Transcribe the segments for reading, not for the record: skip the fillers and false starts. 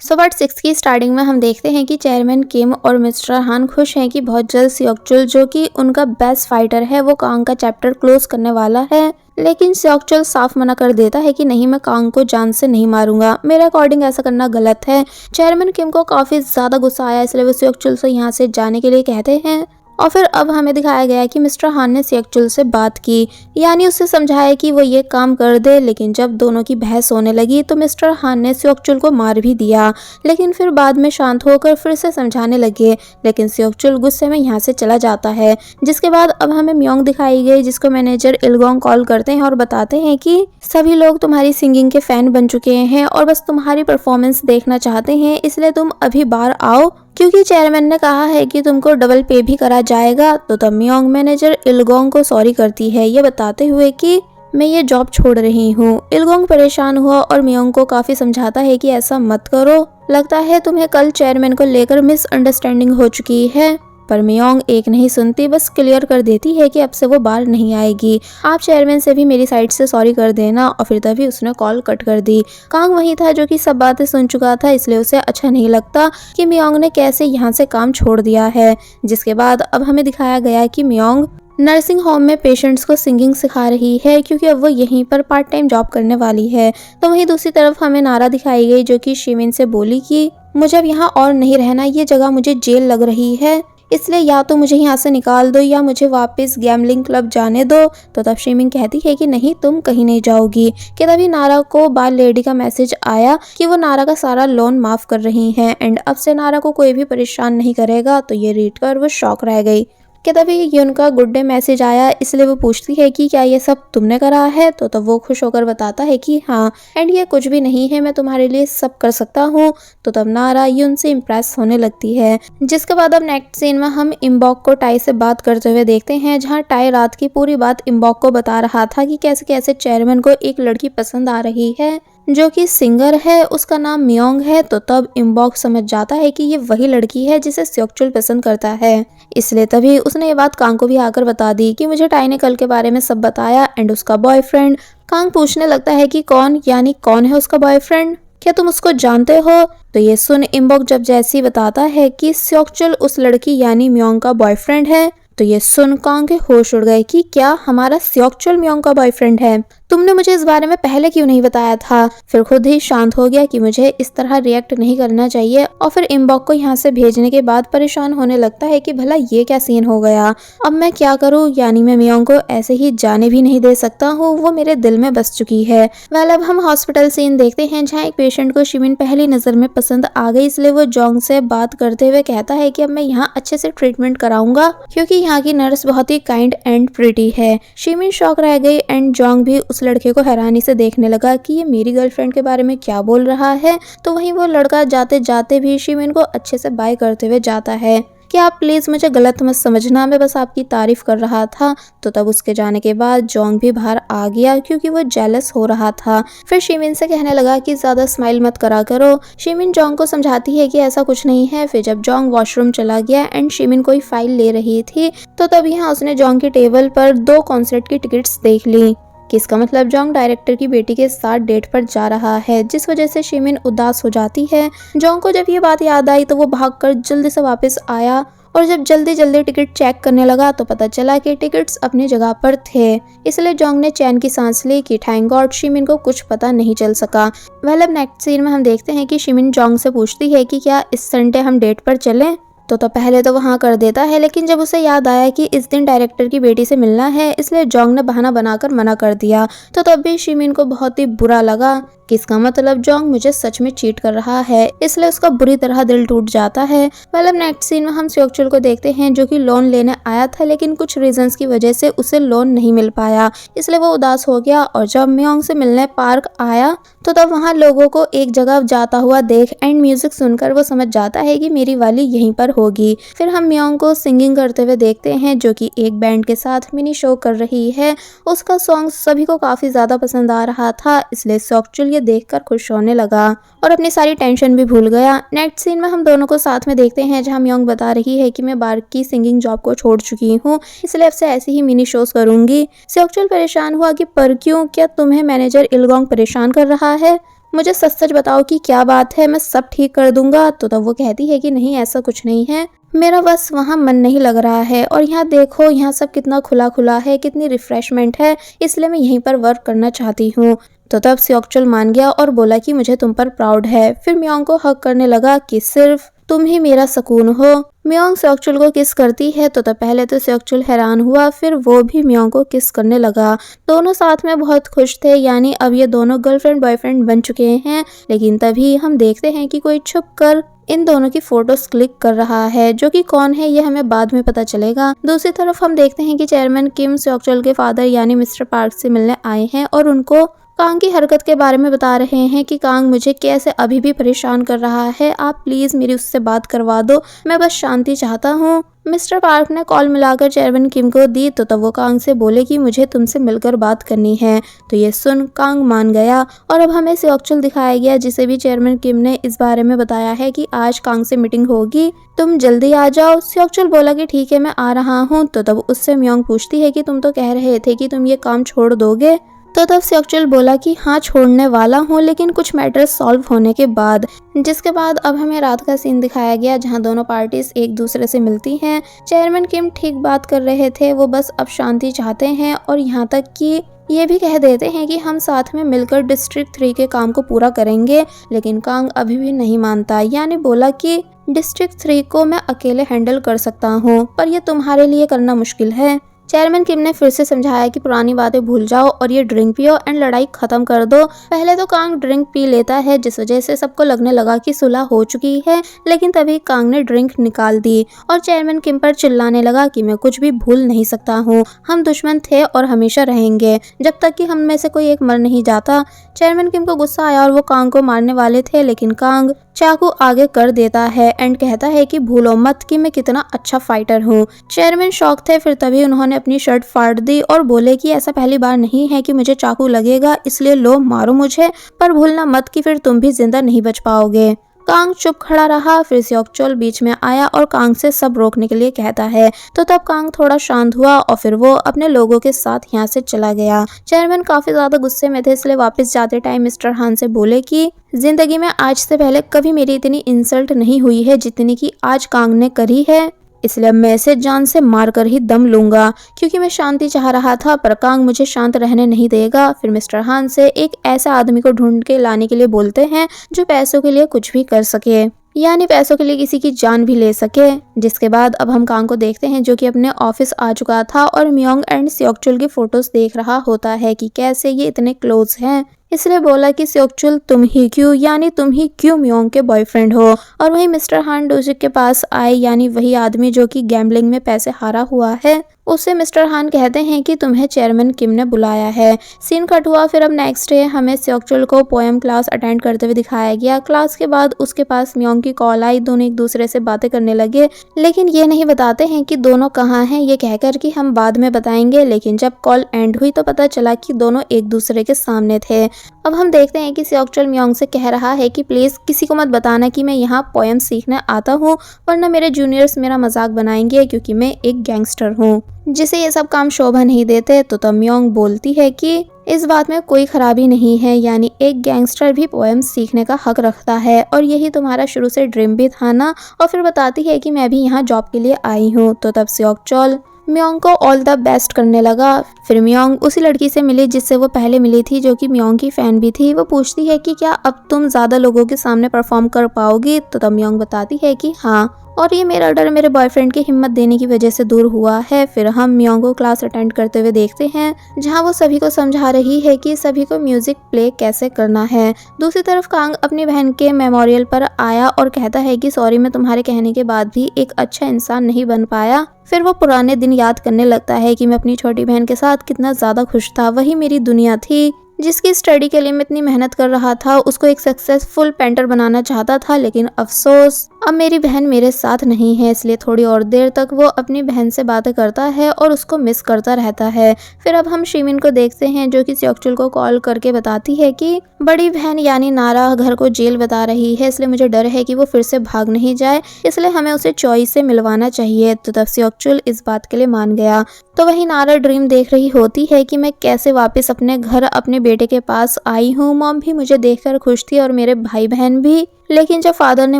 So part 6 की starting में हम देखते हैं कि चेयरमैन किम और मिस्टर हान खुश हैं कि बहुत जल्द सियोकचुल जो कि उनका बेस्ट फाइटर है वो कांग का चैप्टर क्लोज करने वाला है। लेकिन सियोकचुल साफ मना कर देता है कि नहीं, मैं कांग को जान से नहीं मारूंगा, मेरे अकॉर्डिंग ऐसा करना गलत है। चेयरमैन किम को काफी ज्यादा गुस्सा आया, इसलिए वो सियोकचुल से यहाँ से जाने के लिए कहते हैं। और फिर अब हमें दिखाया गया है कि मिस्टर हान ने सियोकचुल से बात की, यानी उससे समझाया कि वो ये काम कर दे। लेकिन जब दोनों की बहस होने लगी तो मिस्टर हान ने सियोकचुल को मार भी दिया, लेकिन फिर बाद में शांत होकर फिर से समझाने लगे। लेकिन सियोकचुल गुस्से में यहाँ से चला जाता है। जिसके बाद अब हमें म्योंग दिखाई गई, जिसको मैनेजर इलगोंग कॉल करते हैं और बताते हैं कि सभी लोग तुम्हारी सिंगिंग के फैन बन चुके हैं और बस तुम्हारी परफॉर्मेंस देखना चाहते हैं, इसलिए तुम अभी बाहर आओ क्योंकि चेयरमैन ने कहा है कि तुमको डबल पे भी करा जाएगा। तो तब म्योंग मैनेजर इलगोंग को सॉरी करती है, ये बताते हुए कि मैं ये जॉब छोड़ रही हूँ। इलगोंग परेशान हुआ और म्योंग को काफी समझाता है कि ऐसा मत करो, लगता है तुम्हें कल चेयरमैन को लेकर मिसअंडरस्टैंडिंग हो चुकी है। पर म्योंग एक नहीं सुनती, बस क्लियर कर देती है कि अब से वो बाहर नहीं आएगी। आप चेयरमैन से भी मेरी साइड से सॉरी कर देना। और फिर तभी उसने कॉल कट कर दी। कांग वही था जो कि सब बातें सुन चुका था, इसलिए उसे अच्छा नहीं लगता कि म्योंग ने कैसे यहाँ से काम छोड़ दिया है। जिसके बाद अब हमें दिखाया गया कि म्योंग नर्सिंग होम में पेशेंट्स को सिंगिंग सिखा रही है, क्योंकि अब वो यहीं पर पार्ट टाइम जॉब करने वाली है। तो वहीं दूसरी तरफ हमें नारा दिखाई गई, जो कि शिमिन से बोली कि मुझे अब यहाँ और नहीं रहना, ये जगह मुझे जेल लग रही है, इसलिए या तो मुझे यहाँ से निकाल दो या मुझे वापस गैम्बलिंग क्लब जाने दो। तो तब शिमिन कहती है कि नहीं, तुम कहीं नहीं जाओगी। कि तभी नारा को बाल लेडी का मैसेज आया कि वो नारा का सारा लोन माफ कर रही हैं एंड अब से नारा को कोई भी परेशान नहीं करेगा। तो ये रीड कर वो शॉक रह गई। कि तभी यून का गुड डे मैसेज आया, इसलिए वो पूछती है कि क्या ये सब तुमने करा है। तो तब वो खुश होकर बताता है कि हाँ, एंड ये कुछ भी नहीं है, मैं तुम्हारे लिए सब कर सकता हूँ। तो तब नारा यून से इम्प्रेस होने लगती है। जिसके बाद अब नेक्स्ट सीन में हम इम्बॉक को टाई से बात करते हुए देखते हैं, जहाँ टाई रात की पूरी बात इम्बॉक को बता रहा था कि कैसे कैसे चेयरमैन को एक लड़की पसंद आ रही है जो कि सिंगर है, उसका नाम म्योंग है। तो तब इम्बॉक समझ जाता है कि ये वही लड़की है जिसे सियोकचुल पसंद करता है, इसलिए तभी उसने ये बात कांग को भी आकर बता दी कि मुझे टाई ने कल के बारे में सब बताया एंड उसका बॉयफ्रेंड। कांग पूछने लगता है कि कौन, यानी कौन है उसका बॉयफ्रेंड, क्या तुम उसको जानते हो। तो ये सुन इम्बॉक जब जैसे ही बताता है कि सियोकचुल उस लड़की यानी म्योंग का बॉयफ्रेंड है, तो ये सुन कांग के होश उड़ गए कि क्या हमारा सियोकचुल म्योंग का बॉयफ्रेंड है, तुमने मुझे इस बारे में पहले क्यों नहीं बताया था। फिर खुद ही शांत हो गया कि मुझे इस तरह रिएक्ट नहीं करना चाहिए। और फिर इम्बॉक को यहाँ से भेजने के बाद परेशान होने लगता है कि भला ये क्या सीन हो गया, अब मैं क्या करूँ, यानी मैं म्योंग को ऐसे ही जाने भी नहीं दे सकता हूँ, वो मेरे दिल में बस चुकी है। वेल, अब हम हॉस्पिटल सीन देखते हैं, जहाँ एक पेशेंट को शिमिन पहली नजर में पसंद आ गई, इसलिए वो जोंग से बात करते हुए कहता है कि अब मैं यहाँ अच्छे से ट्रीटमेंट कराऊंगा, क्योंकि यहाँ की नर्स बहुत ही काइंड एंड प्रिटी है। शिमिन शॉक रह गई एंड जोंग भी उस लड़के को हैरानी से देखने लगा कि ये मेरी गर्लफ्रेंड के बारे में क्या बोल रहा है। तो वहीं वो लड़का जाते जाते भी शिमिन को अच्छे से बाय करते हुए जाता है कि आप प्लीज मुझे गलत मत समझना, मैं बस आपकी तारीफ कर रहा था। तो तब उसके जाने के बाद जोंग भी बाहर आ गया, क्योंकि वो जेलस हो रहा था। फिर शिमिन से कहने लगा कि ज्यादा स्माइल मत करा करो। शिमिन जोंग को समझाती है कि ऐसा कुछ नहीं है। फिर जब जोंग वॉशरूम चला गया एंड शिमिन कोई फाइल ले रही थी, तो तब यहाँ उसने जोंग की टेबल पर 2 कॉन्सर्ट की टिकट्स देख ली। इसका मतलब जोंग डायरेक्टर की बेटी के साथ डेट पर जा रहा है, जिस वजह से शिमिन उदास हो जाती है। जोंग को जब ये बात याद आई तो वो भागकर जल्दी से वापस आया और जब जल्दी जल्दी टिकट चेक करने लगा तो पता चला कि टिकट्स अपनी जगह पर थे। इसलिए जोंग ने चैन की सांस ली कि थैंक गॉड शिमिन को कुछ पता नहीं चल सका। वेल, अब नेक्स्ट सीन में हम देखते हैं कि शिमिन जोंग से पूछती है कि क्या इस संडे हम डेट पर चलें। तो पहले तो वो हाँ कर देता है, लेकिन जब उसे याद आया कि इस दिन डायरेक्टर की बेटी से मिलना है, इसलिए जोंग ने बहाना बनाकर मना कर दिया। तो तब भी शिमिन को बहुत ही बुरा लगा कि इसका मतलब जोंग मुझे सच में चीट कर रहा है, इसलिए उसका बुरी तरह दिल टूट जाता है। मतलब नेक्स्ट सीन में हम सियोकचुल को देखते हैं, जो कि लोन लेने आया था, लेकिन कुछ रीजंस की वजह से उसे लोन नहीं मिल पाया, इसलिए वो उदास हो गया। और जब म्योंग से मिलने पार्क आया तो तब वहाँ लोगों को एक जगह जाता हुआ देख एंड म्यूजिक सुनकर वो समझ जाता है कि मेरी वाली यहीं पर होगी। फिर हम म्योंग को सिंगिंग करते हुए देखते हैं, जो कि एक बैंड के साथ मिनी शो कर रही है। उसका सॉन्ग सभी को काफी ज्यादा पसंद आ रहा था, इसलिए सियोकचुल ये देखकर खुश होने लगा और अपनी सारी टेंशन भी भूल गया। नेक्स्ट सीन में हम दोनों को साथ में देखते हैं, जहाँ म्योंग बता रही है कि मैं बार की सिंगिंग जॉब को छोड़ चुकी हूँ, इसलिए अब से ऐसे ही मिनी शोज करूंगी। सियोकचुल परेशान हुआ कि पर क्यों, क्या तुम्हें मैनेजर इलगोंग परेशान कर रहा है। मुझे सच सच बताओ कि क्या बात है, मैं सब ठीक कर दूंगा। तो तब वो कहती है कि नहीं, ऐसा कुछ नहीं है, मेरा बस वहाँ मन नहीं लग रहा है और यहाँ देखो, यहाँ सब कितना खुला खुला है, कितनी रिफ्रेशमेंट है, इसलिए मैं यहीं पर वर्क करना चाहती हूँ। तो तब सियोक्चुल मान गया और बोला कि मुझे तुम पर प्राउड है। फिर मियोंग को हक करने लगा कि सिर्फ तुम ही मेरा सुकून हो। मियोंग सियोक्चुल को किस करती है तो तब पहले तो सियोक्चुल हैरान हुआ, फिर वो भी मियोंग को किस करने लगा। दोनों साथ में बहुत खुश थे, यानी अब ये दोनों गर्लफ्रेंड बॉयफ्रेंड बन चुके हैं। लेकिन तभी हम देखते हैं कि कोई छुप कर इन दोनों की फोटोज क्लिक कर रहा है, जो कि कौन है ये हमें बाद में पता चलेगा। दूसरी तरफ हम देखते हैं कि चेयरमैन किम सियोक्चुल के फादर यानी मिस्टर पार्क से मिलने आए हैं और उनको कांग की हरकत के बारे में बता रहे हैं कि कांग मुझे कैसे अभी भी परेशान कर रहा है, आप प्लीज मेरी उससे बात करवा दो, मैं बस शांति चाहता हूँ। मिस्टर पार्क ने कॉल मिलाकर चेयरमैन किम को दी तो तब वो कांग से बोले कि मुझे तुमसे मिलकर बात करनी है। तो ये सुन कांग मान गया और अब हमें सियोक्चुल दिखाया गया, जिसे भी चेयरमैन किम ने इस बारे में बताया है कि आज कांग से मीटिंग होगी, तुम जल्दी आ जाओ। सियोक्चुल बोला कि ठीक है, मैं आ रहा हूँ। तो तब उससे मियोंग पूछती है कि तुम तो कह रहे थे कि तुम ये काम छोड़ दोगे। तो तब सियोक्चुल बोला कि हाँ, छोड़ने वाला हूँ, लेकिन कुछ मैटर्स सॉल्व होने के बाद। जिसके बाद अब हमें रात का सीन दिखाया गया, जहाँ दोनों पार्टीज एक दूसरे से मिलती हैं। चेयरमैन किम ठीक बात कर रहे थे, वो बस अब शांति चाहते हैं और यहाँ तक कि ये भी कह देते हैं कि हम साथ में मिलकर डिस्ट्रिक्ट 3 के काम को पूरा करेंगे। लेकिन कांग अभी भी नहीं मानता, यानी बोला कि डिस्ट्रिक्ट 3 को मैं अकेले हैंडल कर सकता हूँ, पर यह तुम्हारे लिए करना मुश्किल है। चेयरमैन किम ने फिर से समझाया कि पुरानी बातें भूल जाओ और ये ड्रिंक पियो एंड लड़ाई खत्म कर दो। पहले तो कांग ड्रिंक पी लेता है, जिस वजह से सबको लगने लगा कि सुलह हो चुकी है, लेकिन तभी कांग ने ड्रिंक निकाल दी और चेयरमैन किम पर चिल्लाने लगा कि मैं कुछ भी भूल नहीं सकता हूँ, हम दुश्मन थे और हमेशा रहेंगे जब तक कि हम में से कोई एक मर नहीं जाता। चेयरमैन किम को गुस्सा आया और वो कांग को मारने वाले थे, लेकिन कांग चाकू आगे कर देता है एंड कहता है कि भूलो मत कि मैं कितना अच्छा फाइटर हूँ। चेयरमैन शॉक थे, फिर तभी उन्होंने अपनी शर्ट फाड़ दी और बोले कि ऐसा पहली बार नहीं है कि मुझे चाकू लगेगा, इसलिए लो मारो मुझे, पर भूलना मत कि फिर तुम भी जिंदा नहीं बच पाओगे। कांग चुप खड़ा रहा, फिर सियोक्चुल बीच में आया और कांग से सब रोकने के लिए कहता है। तो तब कांग थोड़ा शांत हुआ और फिर वो अपने लोगों के साथ यहाँ से चला गया। चेयरमैन काफी ज्यादा गुस्से में थे, इसलिए वापस जाते टाइम मिस्टर हान से बोले कि जिंदगी में आज से पहले कभी मेरी इतनी इंसल्ट नहीं हुई है जितनी कि आज कांग ने करी है, इसलिए मैं इसे जान से मारकर ही दम लूंगा, क्योंकि मैं शांति चाह रहा था पर कांग मुझे शांत रहने नहीं देगा। फिर मिस्टर हान से एक ऐसा आदमी को ढूंढ के लाने के लिए बोलते हैं जो पैसों के लिए कुछ भी कर सके, यानी पैसों के लिए किसी की जान भी ले सके। जिसके बाद अब हम कांग को देखते हैं, जो कि अपने ऑफिस आ चुका था और मियोंग एंड सियोक्चुल की फोटोज देख रहा होता है कि कैसे ये इतने क्लोज हैं। इसलिए बोला कि सियोक्चुल तुम ही क्यों, यानी तुम ही क्यों मियोंग के बॉयफ्रेंड हो। और वही मिस्टर हान डोजिक के पास आए, यानी वही आदमी जो कि गैम्बलिंग में पैसे हारा हुआ है। उससे मिस्टर हान कहते हैं कि तुम्हें चेयरमैन किम ने बुलाया है। सीन कट हुआ, फिर अब नेक्स्ट डे हमें सियोक्चुल को पोएम क्लास अटेंड करते हुए दिखाया गया। क्लास के बाद उसके पास मियोंग की कॉल आई, दोनों एक दूसरे से बातें करने लगे, लेकिन ये नहीं बताते हैं कि दोनों कहाँ हैं, ये कहकर कि हम बाद में बताएंगे। लेकिन जब कॉल एंड हुई तो पता चला कि दोनों एक दूसरे के सामने थे। अब हम देखते हैं कि सियोक्चुल मियोंग से कह रहा है कि प्लीज किसी को मत बताना कि मैं यहाँ पोएम सीखने आता हूँ, वरना मेरे जूनियर्स मेरा मजाक बनाएंगे, क्योंकि मैं एक गैंगस्टर हूँ जिसे ये सब काम शोभा नहीं देते। तो तब मियोंग बोलती है कि इस बात में कोई खराबी नहीं है, यानी एक गैंगस्टर भी पोएम सीखने का हक रखता है और यही तुम्हारा शुरू से ड्रीम भी था ना। और फिर बताती है कि मैं भी यहाँ जॉब के लिए आई हूँ। तो तब सियोक्चुल मियोंग को ऑल द बेस्ट करने लगा। फिर मियोंग उसी लड़की से मिली जिससे वो पहले मिली थी, जो कि मियोंग की फैन भी थी। वो पूछती है कि क्या अब तुम ज्यादा लोगों के सामने परफॉर्म कर पाओगी। तो तब मियोंग बताती है कि हाँ, और ये मेरा डर मेरे बॉयफ्रेंड की हिम्मत देने की वजह से दूर हुआ है। फिर हम मियोंग को क्लास अटेंड करते हुए देखते हैं, जहाँ वो सभी को समझा रही है कि सभी को म्यूजिक प्ले कैसे करना है। दूसरी तरफ कांग अपनी बहन के मेमोरियल पर आया और कहता है कि सॉरी, मैं तुम्हारे कहने के बाद भी एक अच्छा इंसान नहीं बन पाया। फिर वो पुराने दिन याद करने लगता है कि मैं अपनी छोटी बहन के साथ कितना ज्यादा खुश था, वही मेरी दुनिया थी जिसकी स्टडी के लिए मैं इतनी मेहनत कर रहा था। उसको एक सक्सेसफुल पेंटर बनाना चाहता था, लेकिन अफसोस अब मेरी बहन मेरे साथ नहीं है। इसलिए थोड़ी और देर तक वो अपनी बहन से बातें करता है और उसको मिस करता रहता है। फिर अब हम शिमिन को देखते हैं, जो कि सियोक्चुल को कॉल करके बताती है कि बड़ी बहन यानी नारा घर को जेल बता रही है, इसलिए मुझे डर है कि वो फिर से भाग नहीं जाए, इसलिए हमें उसे चॉइस से मिलवाना चाहिए। तो तब सियोक्चुल इस बात के लिए मान गया। तो वही नारा ड्रीम देख रही होती है कि मैं कैसे वापस अपने घर अपने बेटे के पास आई हूँ। मॉम भी मुझे देखकर खुश थी और मेरे भाई बहन भी, लेकिन जब फादर ने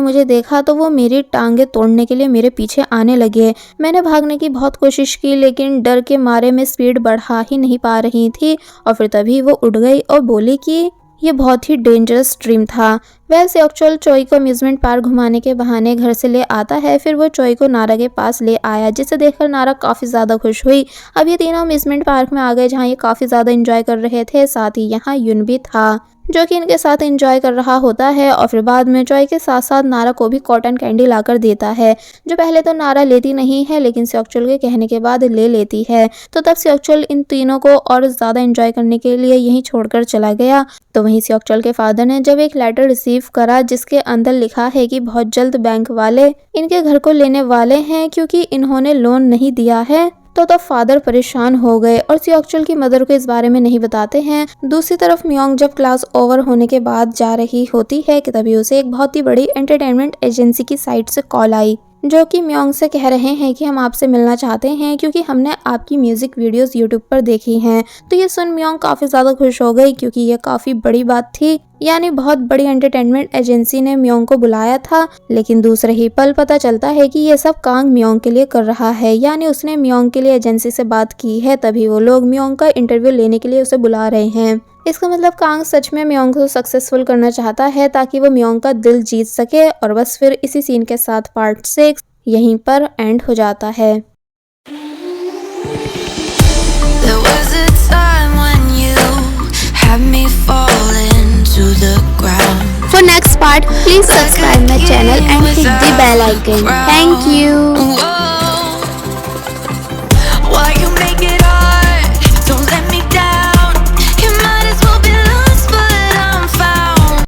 मुझे देखा तो वो मेरी टांगे तोड़ने के लिए मेरे पीछे आने लगे। मैंने भागने की बहुत कोशिश की लेकिन डर के मारे मैं स्पीड बढ़ा ही नहीं पा रही थी और फिर तभी वो उड़ गई और बोली कि ये बहुत ही डेंजरस ड्रीम था। वह सेक्चुअल चोई को अम्यूजमेंट पार्क घुमाने के बहाने घर से ले आता है। फिर वो चोई को नारा के पास ले आया, जिसे देखकर नारा काफी ज्यादा खुश हुई। अब ये तीनों अम्यूजमेंट पार्क में आ गए जहाँ ये काफी ज्यादा एंजॉय कर रहे थे। साथ ही यहाँ युन भी था जो कि इनके साथ एंजॉय कर रहा होता है और फिर बाद में चोई के साथ साथ नारा को भी कॉटन कैंडी लाकर देता है, जो पहले तो नारा लेती नहीं है लेकिन सेक्चुअल के कहने के बाद ले लेती है। तो तब सेक्चुअल इन तीनों को और ज्यादा एंजॉय करने के लिए यहीं छोड़कर चला गया। तो वहीं सेक्चुअल के फादर ने जब एक लेटर रिसीव करा जिसके अंदर लिखा है कि बहुत जल्द बैंक वाले इनके घर को लेने वाले हैं क्योंकि इन्होंने लोन नहीं दिया है, तो तब फादर परेशान हो गए और सेक्चुअल की मदर को इस बारे में नहीं बताते हैं। दूसरी तरफ मियोंग जब क्लास ओवर होने के बाद जा रही होती है कि तभी उसे एक बहुत ही बड़ी एंटरटेनमेंट एजेंसी की साइट से कॉल आई, जो कि मियोंग से कह रहे हैं कि हम आपसे मिलना चाहते हैं क्योंकि हमने आपकी म्यूजिक वीडियोस यूट्यूब पर देखी हैं। तो ये सुन मियोंग काफी ज्यादा खुश हो गई क्योंकि ये काफी बड़ी बात थी, यानी बहुत बड़ी एंटरटेनमेंट एजेंसी ने मियोंग को बुलाया था। लेकिन दूसरे ही पल पता चलता है कि ये सब कांग मियोंग के लिए कर रहा है, यानी उसने मियोंग के लिए एजेंसी से बात की है, तभी वो लोग मियोंग का इंटरव्यू लेने के लिए उसे बुला रहे हैं। इसका मतलब कांग सच में मियोंग को सक्सेसफुल करना चाहता है ताकि वो मियोंग का दिल जीत सके। और बस फिर इसी सीन के साथ पार्ट 6 यहीं पर एंड हो जाता है। There was a time when you had me falling to the ground. For next part, please subscribe my channel and hit the bell icon. Thank you. Whoa.